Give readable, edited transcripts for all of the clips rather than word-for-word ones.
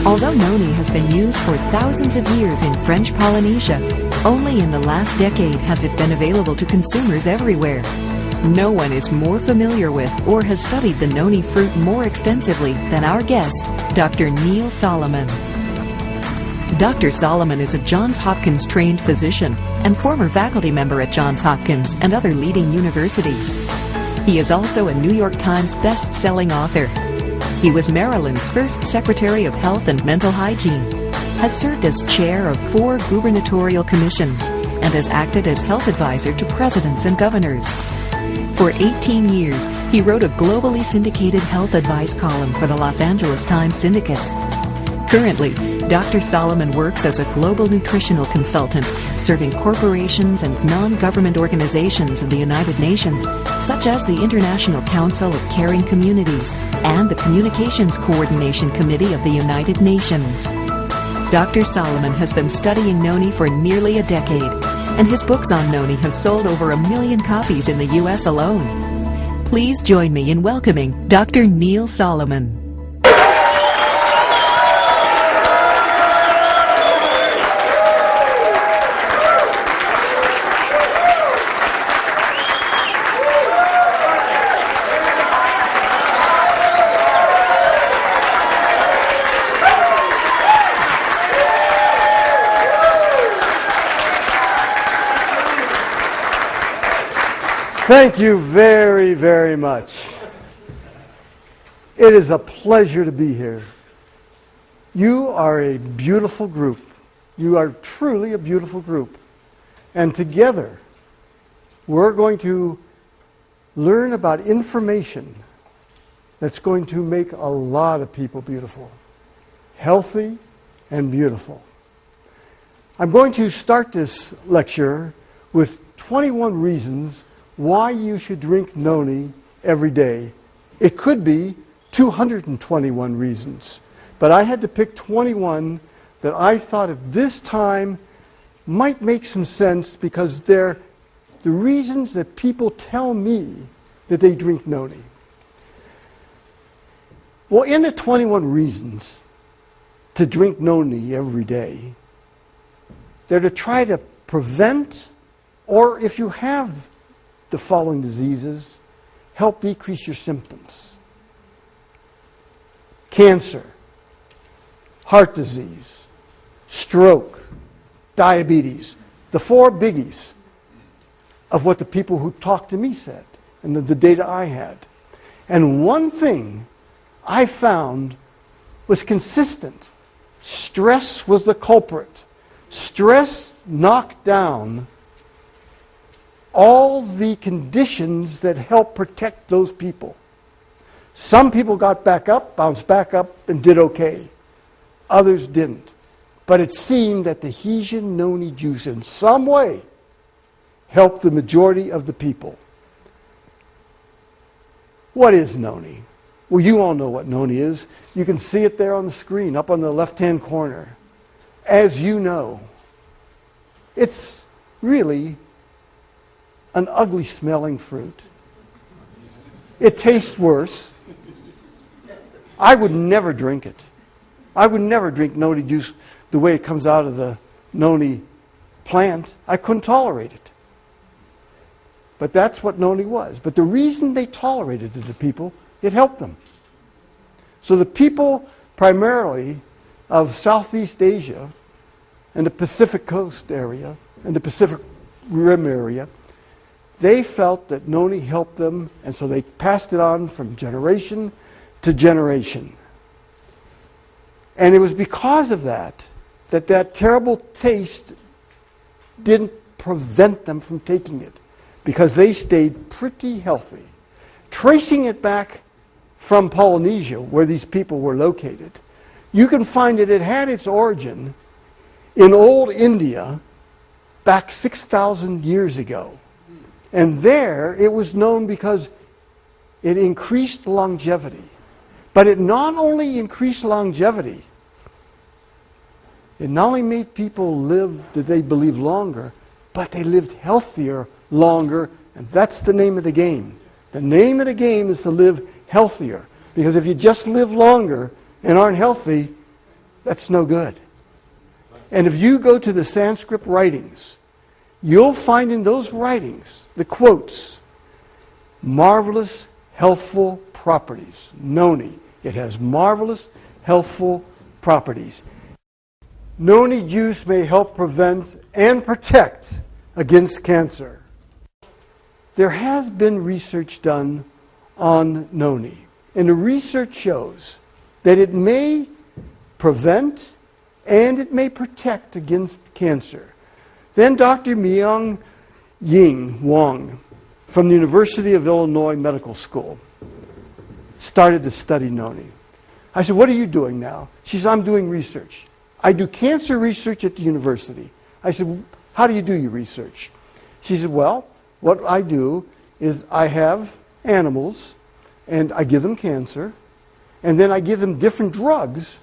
Although noni has been used for thousands of years in French Polynesia, only in the last decade has it been available to consumers everywhere. No one is more familiar with or has studied the noni fruit more extensively than our guest, Dr. Neil Solomon. Dr. Solomon is a Johns Hopkins trained physician and former faculty member at Johns Hopkins and other leading universities. He is also a New York Times best-selling author. He was Maryland's first Secretary of Health and Mental Hygiene, has served as chair of 4 gubernatorial commissions, and has acted as health advisor to presidents and governors. For 18 years, he wrote a globally syndicated health advice column for the Los Angeles Times Syndicate. Currently, Dr. Solomon works as a global nutritional consultant, serving corporations and non-government organizations of the United Nations, such as the International Council of Caring Communities and the Communications Coordination Committee of the United Nations. Dr. Solomon has been studying noni for nearly a decade, and his books on noni have sold over 1 million copies in the U.S. alone. Please join me in welcoming Dr. Neil Solomon. Thank you very, very much. It is a pleasure to be here. You are a beautiful group. You are truly a beautiful group. And together, we're going to learn about information that's going to make a lot of people beautiful, healthy and beautiful. I'm going to start this lecture with 21 reasons why you should drink noni every day. It could be 221 reasons, but I had to pick 21 that I thought at this time might make some sense because they're the reasons that people tell me that they drink noni. Well, in the 21 reasons to drink noni every day, they're to try to prevent, or if you have the following diseases, help decrease your symptoms: cancer, heart disease, stroke, diabetes. The 4 biggies of what the people who talked to me said and the data I had. And one thing I found was consistent. Stress was the culprit. Stress knocked down all the conditions that help protect those people. Some people got back up, bounced back up, and did okay. Others didn't. But it seemed that Tahitian noni juice in some way helped the majority of the people. What is noni? Well, you all know what noni is. You can see it there on the screen, up on the left-hand corner. As you know, it's really an ugly smelling fruit. It tastes worse. I would never drink it. I would never drink noni juice the way it comes out of the noni plant. I couldn't tolerate it. But that's what noni was. But the reason they tolerated it to people, it helped them. So the people primarily of Southeast Asia and the Pacific Coast area and the Pacific Rim area, they felt that noni helped them, and so they passed it on from generation to generation. And it was because of that that terrible taste didn't prevent them from taking it, because they stayed pretty healthy. Tracing it back from Polynesia, where these people were located, you can find that it had its origin in old India back 6,000 years ago. And there it was known because it increased longevity. But it not only increased longevity, it not only made people live, that they believe, longer, but they lived healthier longer, and that's the name of the game. The name of the game is to live healthier, because if you just live longer and aren't healthy, That's no good. And if you go to the Sanskrit writings, you'll find in those writings the quotes, marvelous, healthful properties. Noni. It has marvelous, healthful properties. Noni juice may help prevent and protect against cancer. There has been research done on noni, and the research shows that it may prevent and it may protect against cancer. Then Dr. Myung Ying Wong from the University of Illinois Medical School started to study noni. I said, what are you doing now? She said, I'm doing research. I do cancer research at the university. I said, how do you do your research? She said, well, what I do is I have animals and I give them cancer and then I give them different drugs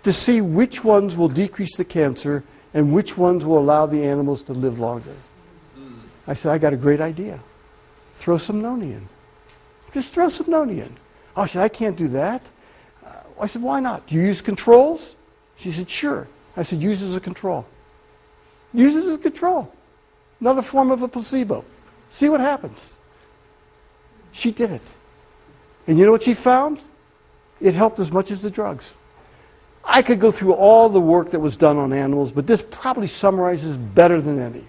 to see which ones will decrease the cancer and which ones will allow the animals to live longer. I said, I got a great idea. Throw some noni in. Just throw some noni in. Oh, she said, I can't do that. I said, why not? Do you use controls? She said, sure. I said, use it as a control. Use it as a control. Another form of a placebo. See what happens. She did it. And you know what she found? It helped as much as the drugs. I could go through all the work that was done on animals, but this probably summarizes better than any.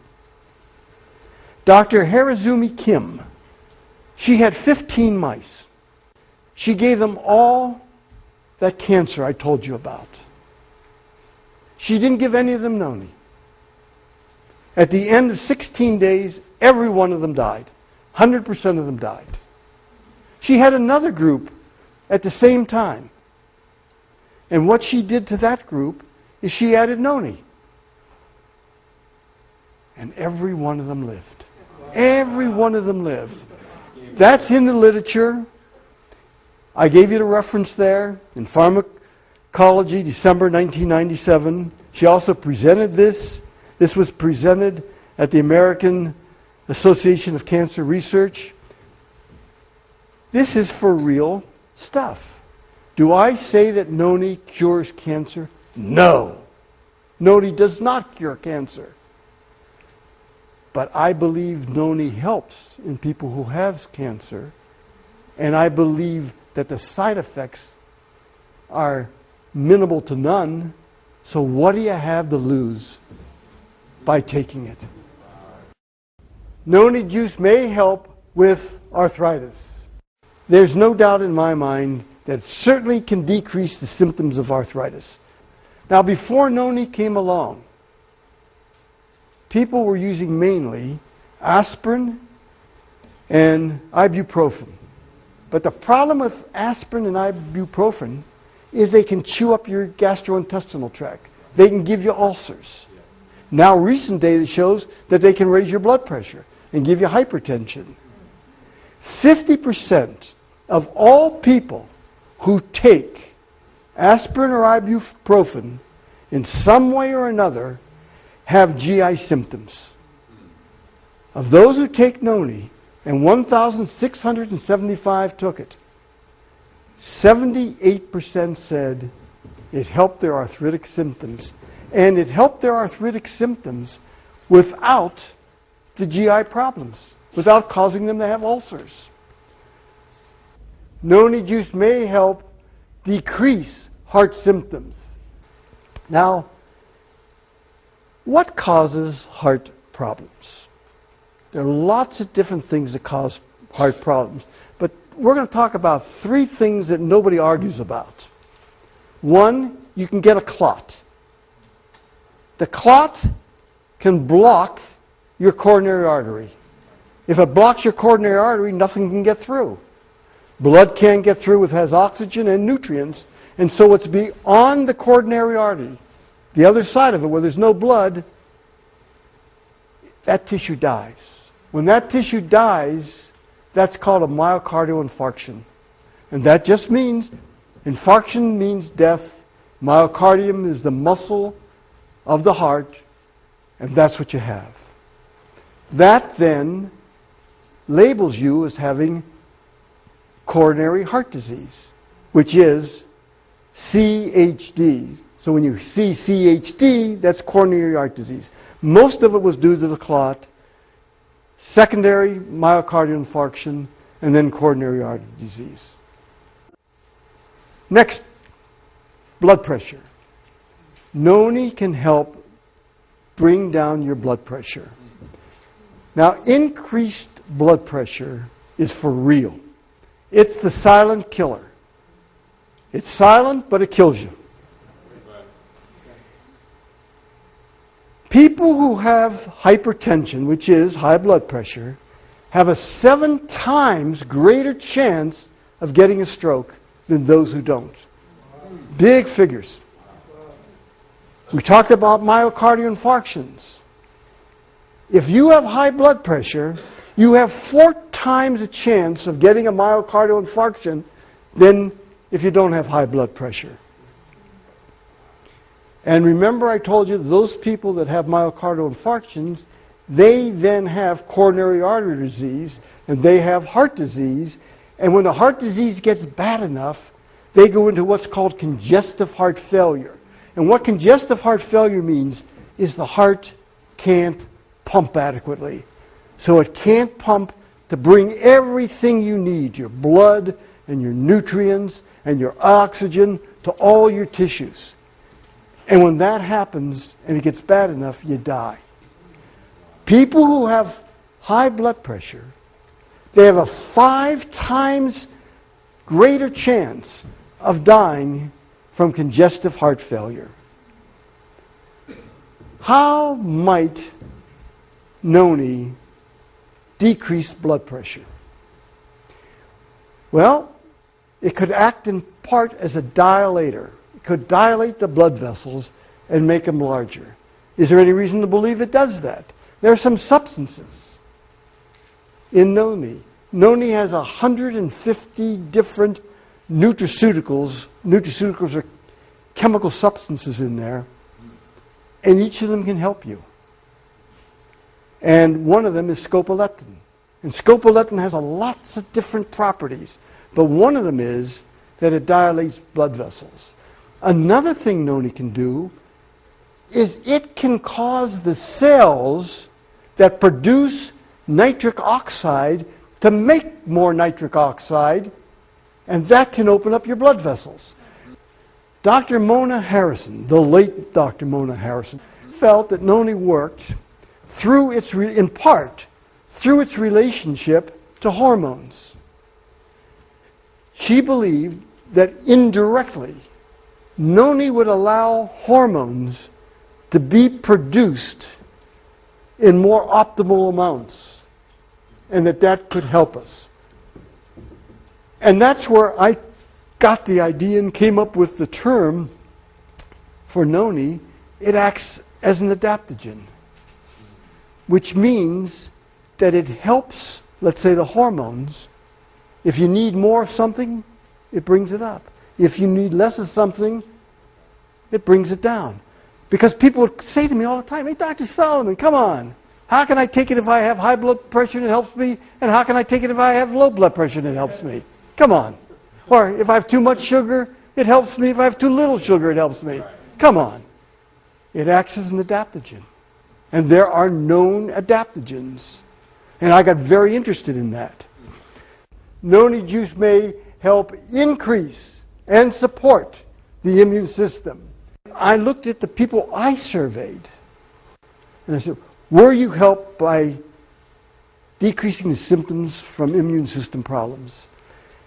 Dr. Harazumi Kim, she had 15 mice. She gave them all that cancer I told you about. She didn't give any of them noni. At the end of 16 days, every one of them died. 100% of them died. She had another group at the same time. And what she did to that group is she added noni. And every one of them lived. Every one of them lived. That's in the literature. I gave you the reference there in Pharmacology, December 1997. She also presented this. This was presented at the American Association of Cancer Research. This is for real stuff. Do I say that noni cures cancer? No. Noni does not cure cancer. But I believe noni helps in people who have cancer. And I believe that the side effects are minimal to none. So what do you have to lose by taking it? Noni juice may help with arthritis. There's no doubt in my mind that it certainly can decrease the symptoms of arthritis. Now, before noni came along, people were using mainly aspirin and ibuprofen. But the problem with aspirin and ibuprofen is they can chew up your gastrointestinal tract. They can give you ulcers. Now recent data shows that they can raise your blood pressure and give you hypertension. 50% of all people who take aspirin or ibuprofen in some way or another have GI symptoms. Of those who take noni, and 1,675 took it, 78% said it helped their arthritic symptoms. And it helped their arthritic symptoms without the GI problems, without causing them to have ulcers. Noni juice may help decrease heart symptoms. Now, what causes heart problems? There are lots of different things that cause heart problems, but we're going to talk about three things that nobody argues about. One, you can get a clot. The clot can block your coronary artery. If it blocks your coronary artery, nothing can get through. Blood can't get through, it has oxygen and nutrients, and so it's beyond the coronary artery. The other side of it, where there's no blood, that tissue dies. When that tissue dies, that's called a myocardial infarction. And that just means, infarction means death. Myocardium is the muscle of the heart, and that's what you have. That then labels you as having coronary heart disease, which is CHD, So when you see CHD, that's coronary heart disease. Most of it was due to the clot, secondary myocardial infarction, and then coronary artery disease. Next, blood pressure. Noni can help bring down your blood pressure. Now, increased blood pressure is for real. It's the silent killer. It's silent, but it kills you. People who have hypertension, which is high blood pressure, have a 7 times greater chance of getting a stroke than those who don't. Big figures. We talked about myocardial infarctions. If you have high blood pressure, you have 4 times a chance of getting a myocardial infarction than if you don't have high blood pressure. And remember I told you those people that have myocardial infarctions, they then have coronary artery disease, and they have heart disease, and when the heart disease gets bad enough, they go into what's called congestive heart failure. And what congestive heart failure means is the heart can't pump adequately. So it can't pump to bring everything you need, your blood and your nutrients and your oxygen, to all your tissues. And when that happens and it gets bad enough, you die. People who have high blood pressure, they have a 5 times greater chance of dying from congestive heart failure. How might Noni decrease blood pressure? Well, it could act in part as a dilator. It could dilate the blood vessels and make them larger. Is there any reason to believe it does that? There are some substances in Noni. Noni has 150 different nutraceuticals. Nutraceuticals are chemical substances in there, and each of them can help you. And one of them is scopolamine. And scopolamine has lots of different properties, but one of them is that it dilates blood vessels. Another thing Noni can do is it can cause the cells that produce nitric oxide to make more nitric oxide, and that can open up your blood vessels. Dr. Mona Harrison, the late Dr. Mona Harrison, felt that Noni worked through its, in part, through its relationship to hormones. She believed that indirectly, Noni would allow hormones to be produced in more optimal amounts, and that could help us. And that's where I got the idea and came up with the term for Noni. It acts as an adaptogen, which means that it helps, let's say, the hormones. If you need more of something, it brings it up. If you need less of something, it brings it down. Because people would say to me all the time, "Hey, Dr. Solomon, come on. How can I take it if I have high blood pressure and it helps me? And how can I take it if I have low blood pressure and it helps me? Come on. Or if I have too much sugar, it helps me. If I have too little sugar, it helps me. Come on." It acts as an adaptogen. And there are known adaptogens. And I got very interested in that. Noni juice may help increase and support the immune system. I looked at the people I surveyed, and I said, were you helped by decreasing the symptoms from immune system problems?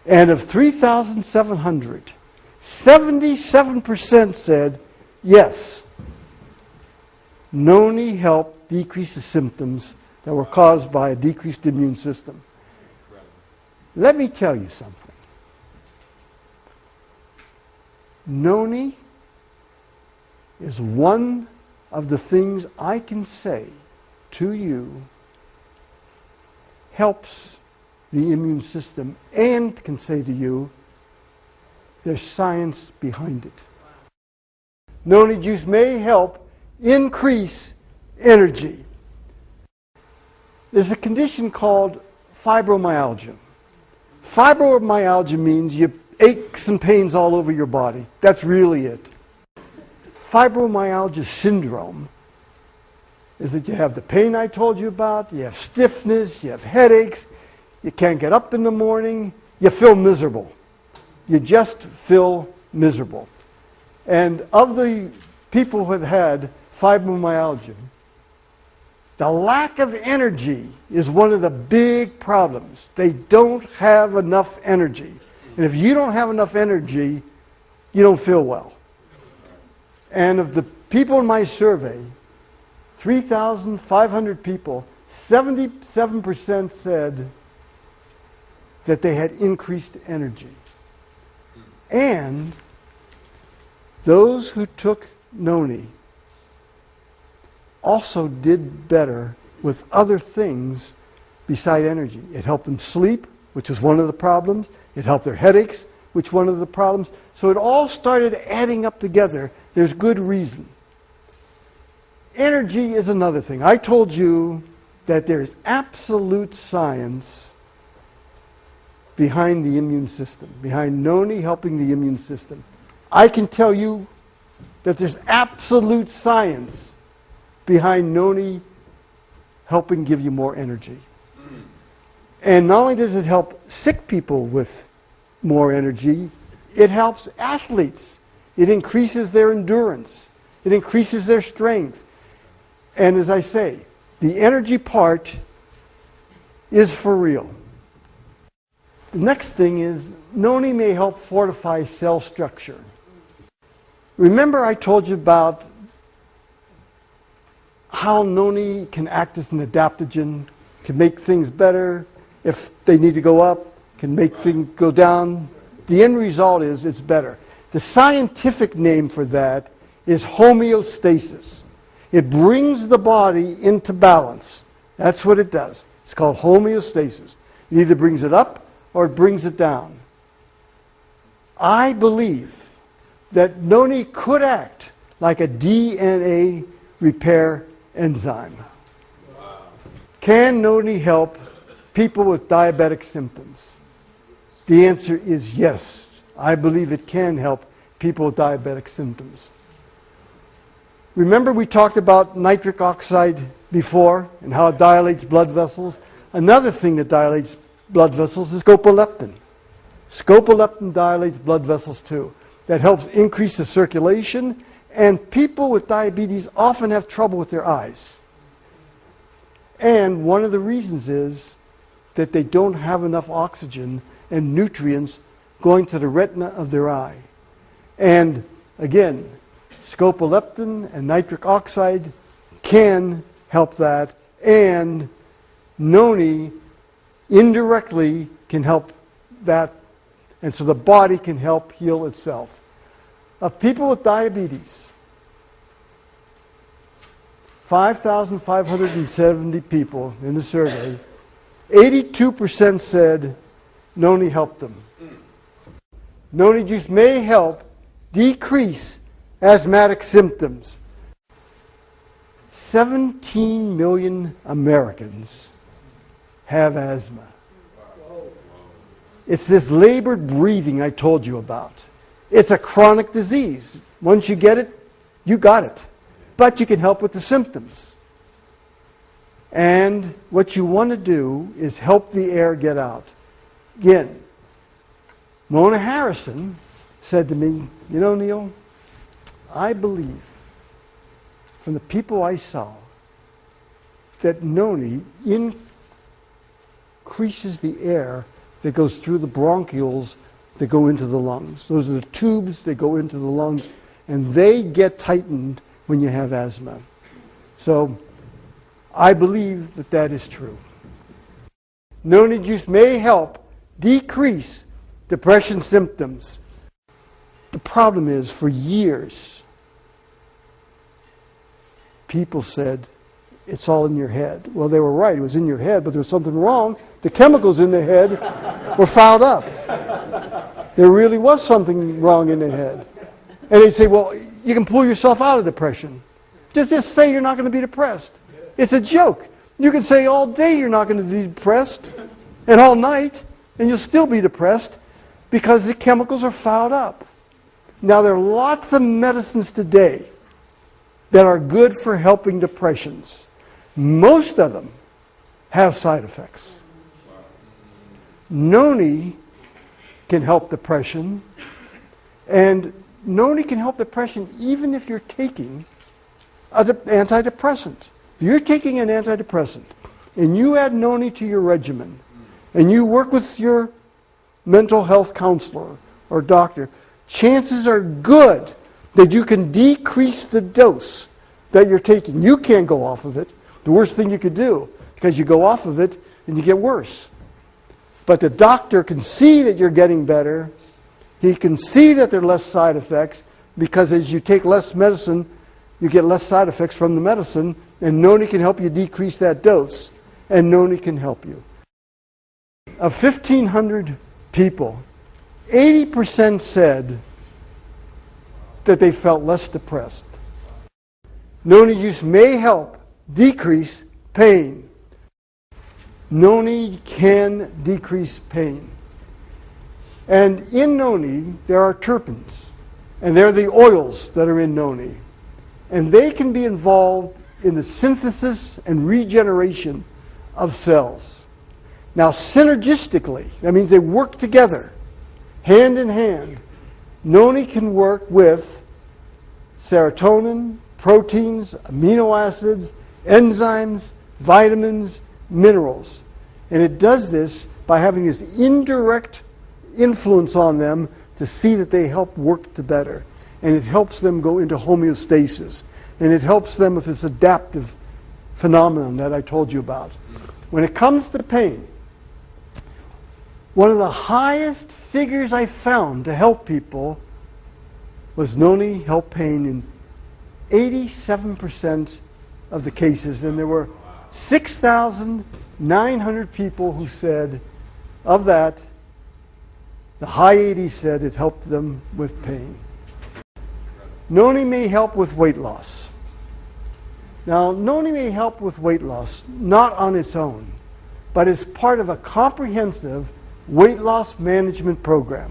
And of 3,700, 77% said, yes, Noni helped decrease the symptoms that were caused by a decreased immune system. Let me tell you something. Noni is one of the things I can say to you helps the immune system, and can say to you there's science behind it. Noni juice may help increase energy. There's a condition called fibromyalgia. Fibromyalgia means you aches and pains all over your body. That's really it. fibromyalgia syndrome is that you have the pain I told you about, you have stiffness, you have headaches, you can't get up in the morning, you feel miserable. You just feel miserable. And of the people who have had fibromyalgia, the lack of energy is one of the big problems. They don't have enough energy. And if you don't have enough energy, you don't feel well. And of the people in my survey, 3,500 people, 77% said that they had increased energy. And those who took Noni also did better with other things beside energy. It helped them sleep, which was one of the problems. It helped their headaches, which was one of the problems. So it all started adding up together. There's good reason. Energy is another thing. I told you that there's absolute science behind the immune system, behind Noni helping the immune system. I can tell you that there's absolute science behind Noni helping give you more energy. And not only does it help sick people with more energy, it helps athletes. It increases their endurance. It increases their strength. And as I say, the energy part is for real. The next thing is Noni may help fortify cell structure. Remember I told you about how Noni can act as an adaptogen, can make things better. If they need to go up, can make things go down. The end result is it's better. The scientific name for that is homeostasis. It brings the body into balance. That's what it does. It's called homeostasis. It either brings it up or it brings it down. I believe that Noni could act like a DNA repair enzyme. Wow. Can Noni help people with diabetic symptoms? The answer is yes. I believe it can help people with diabetic symptoms. Remember we talked about nitric oxide before and how it dilates blood vessels? Another thing that dilates blood vessels is scopoleptin. Scopoleptin dilates blood vessels too. That helps increase the circulation, and people with diabetes often have trouble with their eyes. And one of the reasons is that they don't have enough oxygen and nutrients going to the retina of their eye. And again, scopoleptin and nitric oxide can help that, and Noni indirectly can help that, and so the body can help heal itself. Of people with diabetes, 5,570 people in the survey, 82% said Noni helped them. Noni juice may help decrease asthmatic symptoms. 17 million Americans have asthma. It's this labored breathing I told you about. It's a chronic disease. Once you get it, you got it. But you can help with the symptoms. And what you want to do is help the air get out. Again, Mona Harrison said to me, you know, Neil, I believe from the people I saw that Noni increases the air that goes through the bronchioles that go into the lungs. Those are the tubes that go into the lungs, and they get tightened when you have asthma. So I believe that that is true. Noni juice may help decrease depression symptoms. The problem is, for years, people said, it's all in your head. Well, they were right. It was in your head, but there was something wrong. The chemicals in the head were fouled up. There really was something wrong in the head. And they'd say, well, you can pull yourself out of depression. Just say you're not going to be depressed. It's a joke. You can say all day you're not going to be depressed, and all night, and you'll still be depressed because the chemicals are fouled up. Now, there are lots of medicines today that are good for helping depressions. Most of them have side effects. Noni can help depression, and Noni can help depression even if you're taking an antidepressant. If you're taking an antidepressant and you add Noni to your regimen and you work with your mental health counselor or doctor, chances are good that you can decrease the dose that you're taking. You can't go off of it. The worst thing you could do, because you go off of it and you get worse. But the doctor can see that you're getting better. He can see that there are less side effects, because as you take less medicine, you get less side effects from the medicine, and Noni can help you decrease that dose, and Noni can help you. Of 1,500 people, 80% said that they felt less depressed. Noni use may help decrease pain. Noni can decrease pain. And in Noni, there are terpenes, and they're the oils that are in Noni. And they can be involved in the synthesis and regeneration of cells. Now, synergistically, that means they work together, hand in hand. Noni can work with serotonin, proteins, amino acids, enzymes, vitamins, minerals. And it does this by having this indirect influence on them to see that they help work to better. And it helps them go into homeostasis. And it helps them with this adaptive phenomenon that I told you about. When it comes to pain, one of the highest figures I found to help people was Noni helped pain in 87% of the cases. And there were 6,900 people who said, of that, the high 80s said it helped them with pain. Noni may help with weight loss. Now, Noni may help with weight loss, not on its own, but as part of a comprehensive weight loss management program.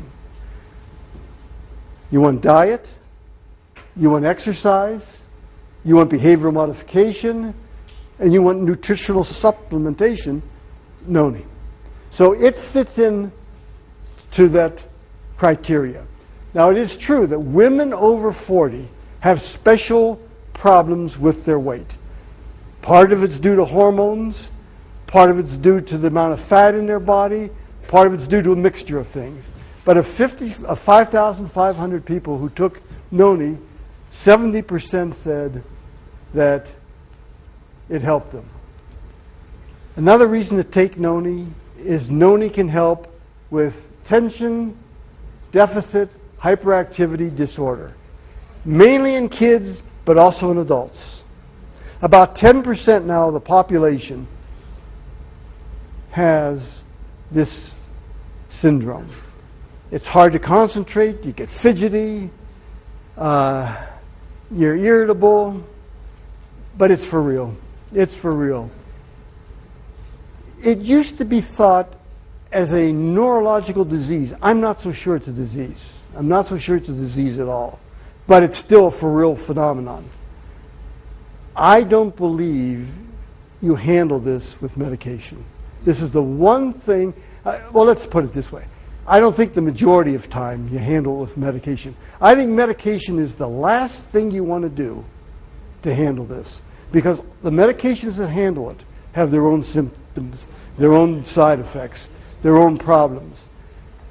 You want diet, you want exercise, you want behavioral modification, and you want nutritional supplementation, Noni. So it fits in to that criteria. Now, it is true that women over 40 have special problems with their weight. Part of it's due to hormones, part of it's due to the amount of fat in their body, part of it's due to a mixture of things. But of 5,500 people who took Noni, 70% said that it helped them. Another reason to take Noni is Noni can help with tension, deficit, hyperactivity disorder, mainly in kids, but also in adults. About 10% now of the population has this syndrome. It's hard to concentrate, you get fidgety, you're irritable, but it's for real. It's for real. It used to be thought as a neurological disease. I'm not so sure it's a disease. I'm not so sure it's a disease at all. But it's still a for real phenomenon. I don't believe you handle this with medication. This is the one thing, well, let's put it this way. I don't think the majority of time you handle it with medication. I think medication is the last thing you want to do to handle this, because the medications that handle it have their own symptoms, their own side effects, their own problems.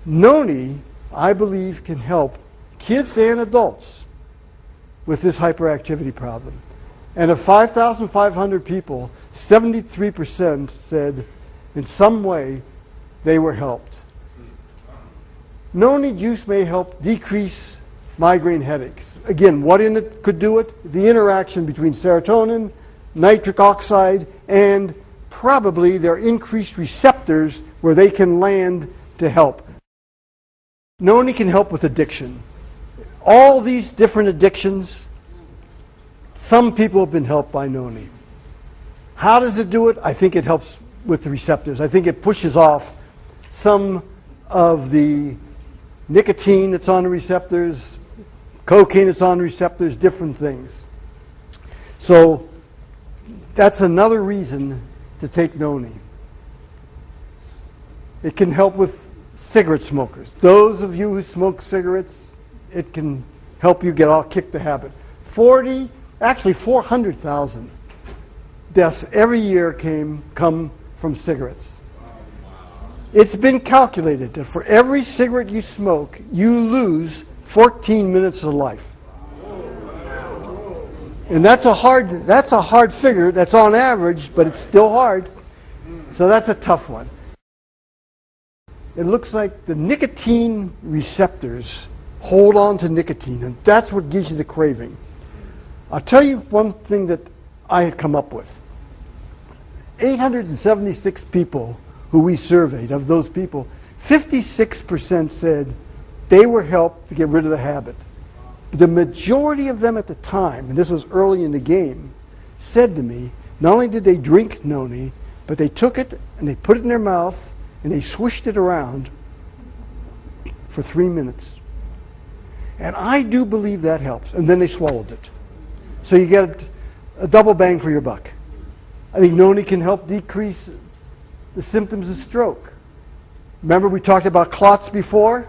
Noni, I believe, can help kids and adults with this hyperactivity problem. And of 5,500 people, 73% said in some way they were helped. Noni juice may help decrease migraine headaches. Again, what in it could do it? The interaction between serotonin, nitric oxide, and probably their increased receptors where they can land to help. Noni can help with addiction. All these different addictions, some people have been helped by Noni. How does it do it? I think it helps with the receptors. I think it pushes off some of the nicotine that's on the receptors, cocaine that's on the receptors, different things. So that's another reason to take Noni. It can help with cigarette smokers. Those of you who smoke cigarettes, it can help you kick the habit. 400,000 deaths every year come from cigarettes. It's been calculated that for every cigarette you smoke, you lose 14 minutes of life. And that's a hard figure. That's on average, but it's still hard. So that's a tough one. It looks like the nicotine receptors hold on to nicotine, and that's what gives you the craving. I'll tell you one thing that I had come up with. 876 people who we surveyed, of those people, 56% said they were helped to get rid of the habit. The majority of them at the time, and this was early in the game, said to me, not only did they drink Noni, but they took it and they put it in their mouth and they swished it around for 3 minutes. And I do believe that helps. And then they swallowed it. So you get a double bang for your buck. I think Noni can help decrease the symptoms of stroke. Remember we talked about clots before?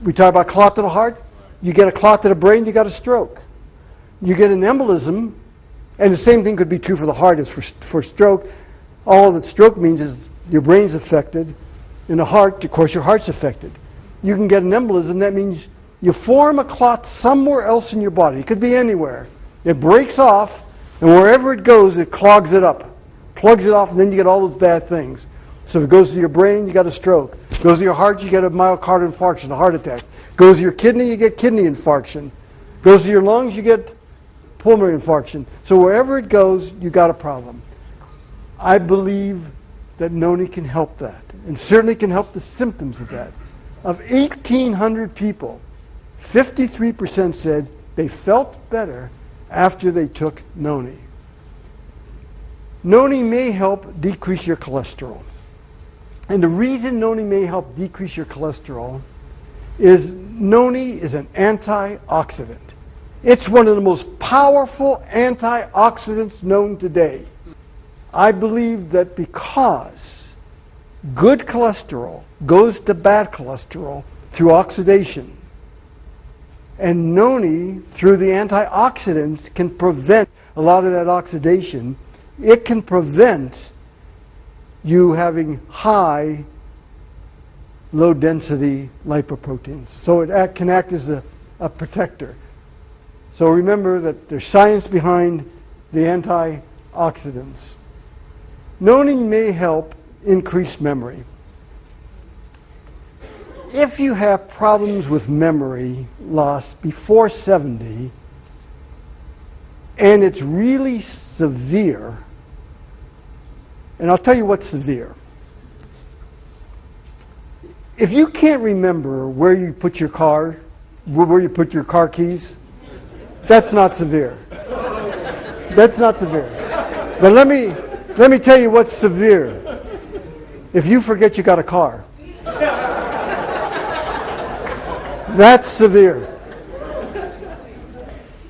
We talked about clot to the heart. You get a clot to the brain, you got a stroke. You get an embolism, and the same thing could be true for the heart as for stroke. All that stroke means is your brain's affected. In the heart, of course, your heart's affected. You can get an embolism. That means you form a clot somewhere else in your body. It could be anywhere. It breaks off, and wherever it goes, it clogs it up, plugs it off, and then you get all those bad things. So if it goes to your brain, you got a stroke. It goes to your heart, you get a myocardial infarction, a heart attack. Goes to your kidney, you get kidney infarction. Goes to your lungs, you get pulmonary infarction. So wherever it goes, you got a problem. I believe that Noni can help that, and certainly can help the symptoms of that. Of 1,800 people, 53% said they felt better after they took Noni. Noni may help decrease your cholesterol. And the reason Noni may help decrease your cholesterol is Noni is an antioxidant. It's one of the most powerful antioxidants known today. I believe that because good cholesterol goes to bad cholesterol through oxidation, and Noni, through the antioxidants, can prevent a lot of that oxidation. It can prevent you having high, low-density lipoproteins. So it can act as a protector. So remember that there's science behind the antioxidants. Noni may help increase memory. If you have problems with memory loss before 70, and it's really severe, and I'll tell you what's severe. If you can't remember where you put your car keys, that's not severe. That's not severe. But let me tell you what's severe. If you forget you got a car, that's severe.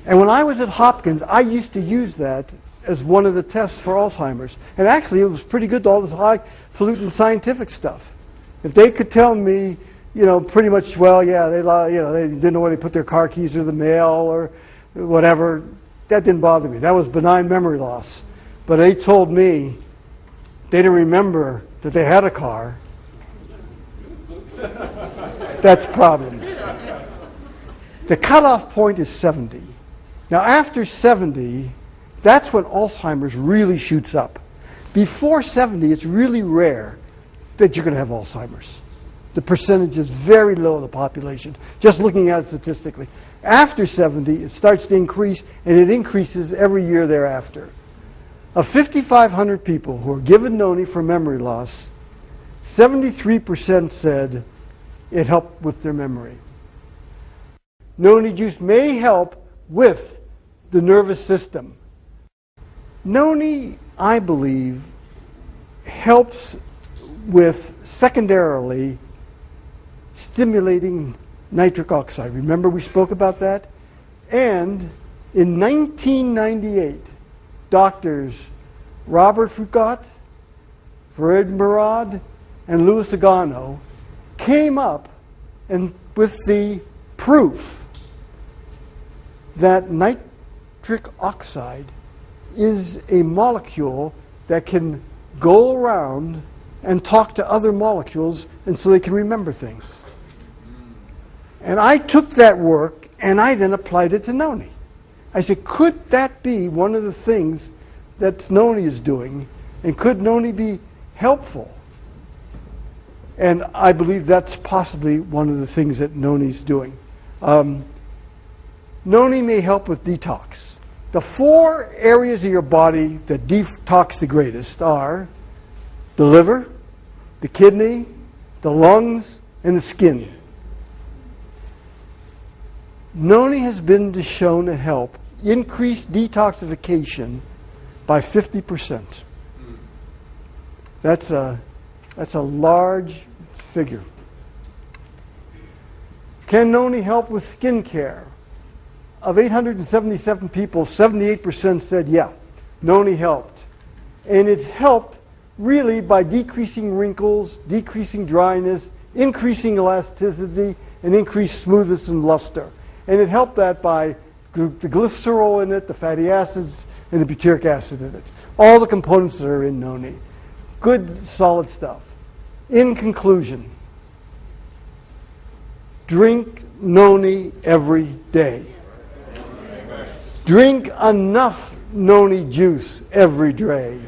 And when I was at Hopkins, I used to use that as one of the tests for Alzheimer's. And actually, it was pretty good to all this highfalutin scientific stuff. If they could tell me, pretty much, well, yeah, they didn't know where they put their car keys or the mail or whatever, that didn't bother me. That was benign memory loss. But they told me they didn't remember that they had a car. That's problems. The cutoff point is 70. Now, after 70, that's when Alzheimer's really shoots up. Before 70, it's really rare that you're going to have Alzheimer's. The percentage is very low in the population, just looking at it statistically. After 70, it starts to increase, and it increases every year thereafter. Of 5,500 people who are given Noni for memory loss, 73% said it helped with their memory. Noni juice may help with the nervous system. Noni, I believe, helps with secondarily stimulating nitric oxide. Remember we spoke about that? And in 1998, doctors Robert Foucault, Fred Murad, and Louis Agano came up with the proof that nitric oxide is a molecule that can go around and talk to other molecules, and so they can remember things. And I took that work and I then applied it to Noni. I said, could that be one of the things that Noni is doing, and could Noni be helpful? And I believe that's possibly one of the things that Noni's doing. Noni may help with detox. The 4 areas of your body that detox the greatest are the liver, the kidney, the lungs, and the skin. Noni has been shown to help increase detoxification by 50%. That's a large figure. Can Noni help with skin care? Of 877 people, 78% said, yeah, Noni helped. And it helped really by decreasing wrinkles, decreasing dryness, increasing elasticity, and increased smoothness and luster. And it helped that by the glycerol in it, the fatty acids, and the butyric acid in it. All the components that are in Noni. Good, solid stuff. In conclusion, drink Noni every day. Drink enough Noni juice every day.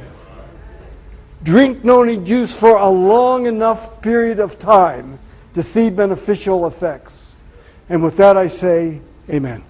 Drink Noni juice for a long enough period of time to see beneficial effects. And with that I say, amen.